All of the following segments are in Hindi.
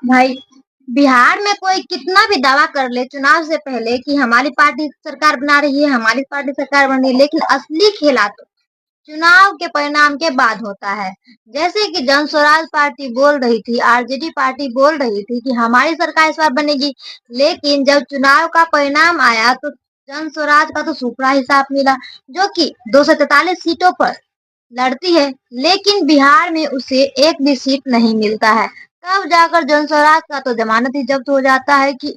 भाई, बिहार में कोई कितना भी दावा कर ले चुनाव से पहले कि हमारी पार्टी सरकार बना रही है, हमारी पार्टी सरकार बन रही है, लेकिन असली खेला तो चुनाव के परिणाम के बाद होता है। जैसे कि जन स्वराज पार्टी बोल रही थी, आरजेडी पार्टी बोल रही थी कि हमारी सरकार इस बार बनेगी, लेकिन जब चुनाव का परिणाम आया तो जन स्वराज का तो सुपड़ा हिसाब मिला, जो कि 243 सीटों पर लड़ती है, लेकिन बिहार में उसे एक भी सीट नहीं मिलता है। तब जाकर जन स्वराज का तो जमानत ही जब्त हो जाता है कि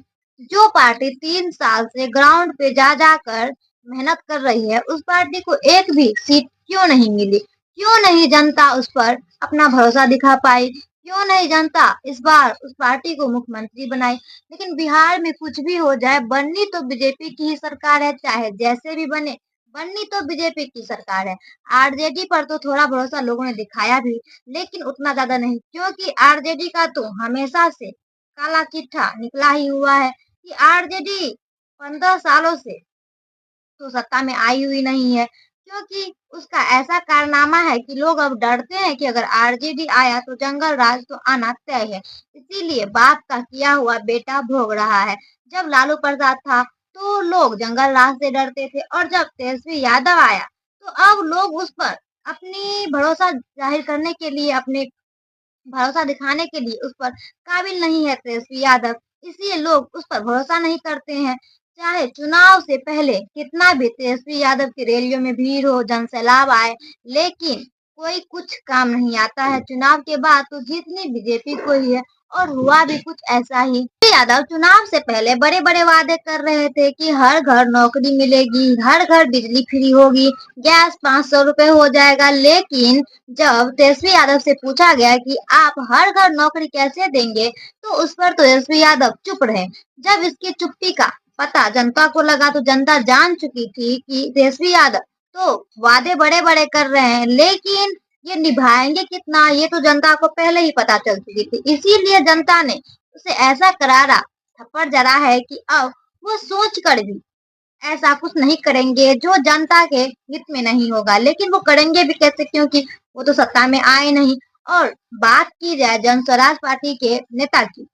जो पार्टी 3 साल से ग्राउंड पे जा जाकर मेहनत कर रही है, उस पार्टी को एक भी सीट क्यों नहीं मिली, क्यों नहीं जनता उस पर अपना भरोसा दिखा पाई, क्यों नहीं जनता इस बार उस पार्टी को मुख्यमंत्री बनाई। लेकिन बिहार में कुछ भी हो जाए, बननी तो बीजेपी की ही सरकार है, चाहे जैसे भी बने, बननी तो बीजेपी की सरकार है। आरजेडी पर तो थोड़ा भरोसा लोगों ने दिखाया भी, लेकिन उतना ज्यादा नहीं, क्योंकि आरजेडी का तो हमेशा से काला चिट्ठा निकला ही हुआ है कि आरजेडी 15 सालों से तो सत्ता में आई हुई नहीं है, क्योंकि उसका ऐसा कारनामा है कि लोग अब डरते हैं कि अगर आरजेडी आया तो जंगल राज तो आना तय है। इसीलिए बाप का किया हुआ बेटा भोग रहा है। जब लालू प्रसाद था तो लोग जंगल राज से डरते थे, और जब तेजस्वी यादव आया तो अब लोग उस पर अपनी भरोसा जाहिर करने के लिए, अपने भरोसा दिखाने के लिए उस पर काबिल नहीं है तेजस्वी यादव, इसलिए लोग उस पर भरोसा नहीं करते हैं। चाहे चुनाव से पहले कितना भी तेजस्वी यादव की रैलियों में भीड़ हो, जनसैलाब आए, लेकिन कोई कुछ काम नहीं आता है। चुनाव के बाद तो जीतनी बीजेपी को ही है, और हुआ भी कुछ ऐसा ही। यादव चुनाव से पहले बड़े बड़े वादे कर रहे थे कि हर घर नौकरी मिलेगी, हर घर बिजली फ्री होगी, गैस 500 रुपए हो जाएगा, लेकिन जब तेजस्वी यादव से पूछा गया कि आप हर घर नौकरी कैसे देंगे, तो उस पर तो तेजस्वी यादव चुप रहे। जब इसकी चुप्पी का पता जनता को लगा तो जनता जान चुकी थी कि तेजस्वी यादव तो वादे बड़े बड़े कर रहे हैं, लेकिन ये निभाएंगे कितना, ये तो जनता को पहले ही पता चल चुकी थी। इसीलिए जनता ने उसे ऐसा करारा थप्पड़ जड़ा है कि अब वो सोच कर भी ऐसा कुछ नहीं करेंगे जो जनता के हित में नहीं होगा। लेकिन वो करेंगे भी कैसे, क्योंकि वो तो सत्ता में आए नहीं। और बात की जाए जन स्वराज पार्टी के नेता की,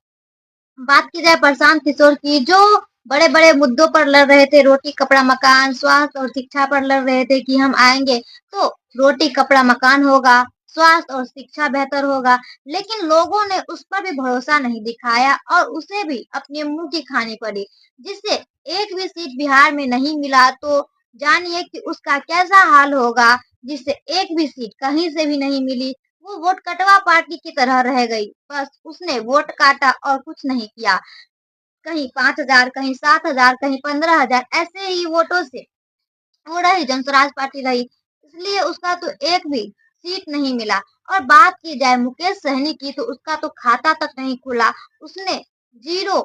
बात की जाए प्रशांत किशोर की, जो बड़े बड़े मुद्दों पर लड़ रहे थे, रोटी कपड़ा मकान स्वास्थ्य और शिक्षा पर लड़ रहे थे कि हम आएंगे तो रोटी कपड़ा मकान होगा, स्वास्थ्य और शिक्षा बेहतर होगा, लेकिन लोगों ने उस पर भी भरोसा नहीं दिखाया और उसे भी अपने मुंह की खानी पड़ी, जिससे एक भी सीट बिहार में नहीं मिला। तो जानिए कि उसका कैसा हाल होगा, जिससे एक भी सीट कहीं से भी नहीं मिली। वो वोट कटवा पार्टी की तरह रह गई, बस उसने वोट काटा और कुछ नहीं किया। कहीं 5,000, कहीं 7,000, कहीं 15,000, ऐसे ही वोटों से वो रही, जनस्वराज पार्टी रही, इसलिए उसका तो एक भी सीट नहीं मिला। और बात की जाए मुकेश सहनी की, तो उसका तो खाता तक नहीं खुला, उसने 0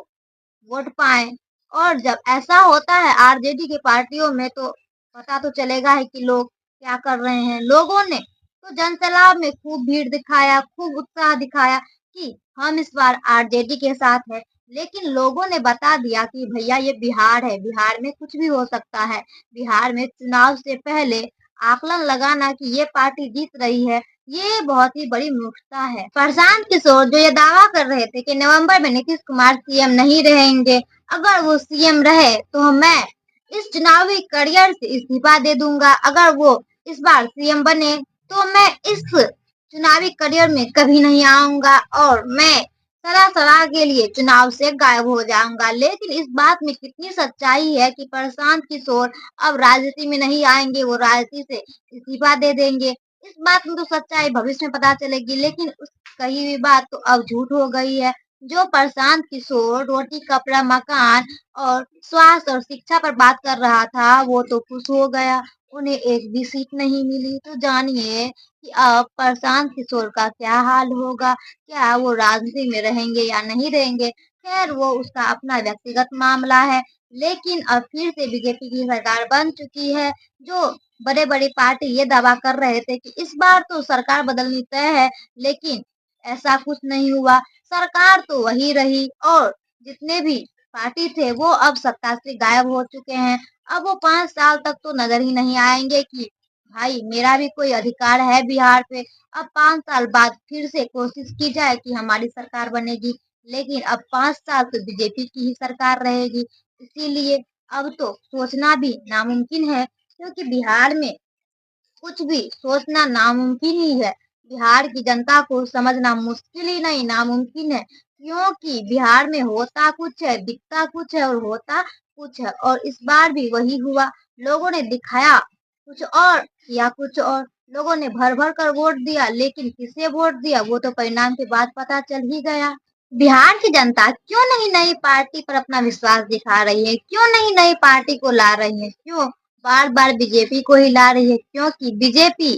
वोट पाए। और जब ऐसा होता है आरजेडी की पार्टियों में, तो पता तो चलेगा है कि लोग क्या कर रहे हैं। लोगों ने तो जनसैलाब में खूब भीड़ दिखाया, खूब उत्साह दिखाया कि हम इस बार आरजेडी के साथ है, लेकिन लोगों ने बता दिया कि भैया ये बिहार है, बिहार में कुछ भी हो सकता है। बिहार में चुनाव से पहले आकलन लगाना कि ये पार्टी जीत रही है, ये बहुत ही बड़ी मूर्खता है। प्रशांत किशोर जो ये दावा कर रहे थे कि नवंबर में नीतीश कुमार सीएम नहीं रहेंगे, अगर वो सीएम रहे तो मैं इस चुनावी करियर से इस्तीफा दे दूंगा, अगर वो इस बार सीएम बने तो मैं इस चुनावी करियर में कभी नहीं आऊंगा और मैं सदा सदा के लिए चुनाव से गायब हो जाऊंगा। लेकिन इस बात में कितनी सच्चाई है कि प्रशांत किशोर अब राजनीति में नहीं आएंगे, वो राजनीति से इस्तीफा दे देंगे। इस बात में तो सच्चाई भविष्य में पता चलेगी, लेकिन उस कही हुई बात तो अब झूठ हो गई है। जो प्रशांत किशोर रोटी कपड़ा मकान और स्वास्थ्य और शिक्षा पर बात कर रहा था, वो तो खुश हो गया, उन्हें एक भी सीट नहीं मिली। तो जानिए कि अब प्रशांत किशोर का क्या हाल होगा, क्या वो राजनीति में रहेंगे या नहीं रहेंगे। खैर वो उसका अपना व्यक्तिगत मामला है, लेकिन अब फिर से बीजेपी की सरकार बन चुकी है। जो बड़े बड़े पार्टी ये दावा कर रहे थे कि इस बार तो सरकार बदलनी तय है, लेकिन ऐसा कुछ नहीं हुआ, सरकार तो वही रही और जितने भी पार्टी थे वो अब सत्ता से गायब हो चुके हैं। अब वो 5 साल तक तो नजर ही नहीं आएंगे कि भाई मेरा भी कोई अधिकार है बिहार पे। अब 5 साल बाद फिर से कोशिश की जाए कि हमारी सरकार बनेगी, लेकिन अब 5 साल तो बीजेपी की ही सरकार रहेगी। इसीलिए अब तो सोचना भी नामुमकिन है, क्योंकि बिहार में कुछ भी सोचना नामुमकिन ही है। बिहार की जनता को समझना मुश्किल ही नहीं, नामुमकिन है। क्योंकि बिहार में होता कुछ है, दिखता कुछ है और होता कुछ है, और इस बार भी वही हुआ। लोगों ने दिखाया कुछ और, किया कुछ और। लोगों ने भर-भर कर वोट दिया, लेकिन किसे वोट दिया वो तो परिणाम के बाद पता चल ही गया। बिहार की जनता क्यों नहीं नई पार्टी पर अपना विश्वास दिखा रही है? क्यों नहीं नई पार्टी को ला रही है? क्यों बार-बार बीजेपी को ही ला रही है? क्योंकि बीजेपी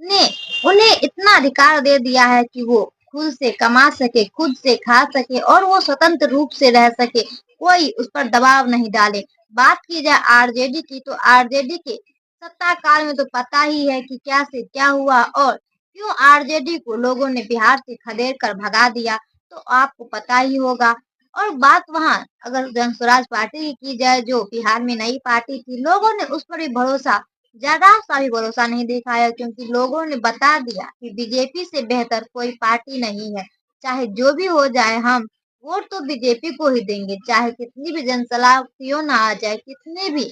ने उन्हें इतना अधिकार दे दिया है कि वो खुद से कमा सके, खुद से खा सके और वो स्वतंत्र रूप से रह सके। कोई उस पर दबाव नहीं डाले। बात की जाए आरजेडी की, तो आरजेडी के सत्ता काल में तो पता ही है कि क्या से क्या हुआ और क्यों आरजेडी को लोगों ने बिहार से खदेड़ कर भगा दिया, तो आपको पता ही होगा। और बात वहाँ अगर जन स्वराज पार्टी की जाए, जो बिहार में नई पार्टी थी, लोगों ने उस पर भी भरोसा, ज़रा-सा भी भरोसा नहीं दिखाया, क्योंकि लोगों ने बता दिया कि बीजेपी से बेहतर कोई पार्टी नहीं है। चाहे जो भी हो जाए, हम वोट तो बीजेपी को ही देंगे, चाहे कितनी भी जनसलाह क्यों ना आ जाए, कितने भी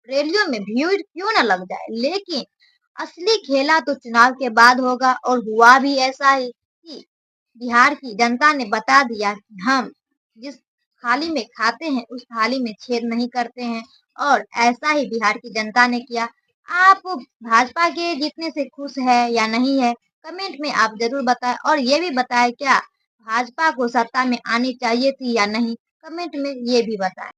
रैलियों में भीड़ क्यों ना लग जाए, लेकिन असली खेला तो चुनाव के बाद होगा। और हुआ भी ऐसा ही कि बिहार की जनता ने बता दिया कि हम जिस थाली में खाते हैं, उस थाली में छेद नहीं करते हैं, और ऐसा ही बिहार की जनता ने किया। आप भाजपा के जीतने से खुश है या नहीं है? कमेंट में आप ज़रूर बताएँ, और ये भी बताएँ क्या भाजपा को सत्ता में आनी चाहिए थी या नहीं? कमेंट में ये भी बताएँ।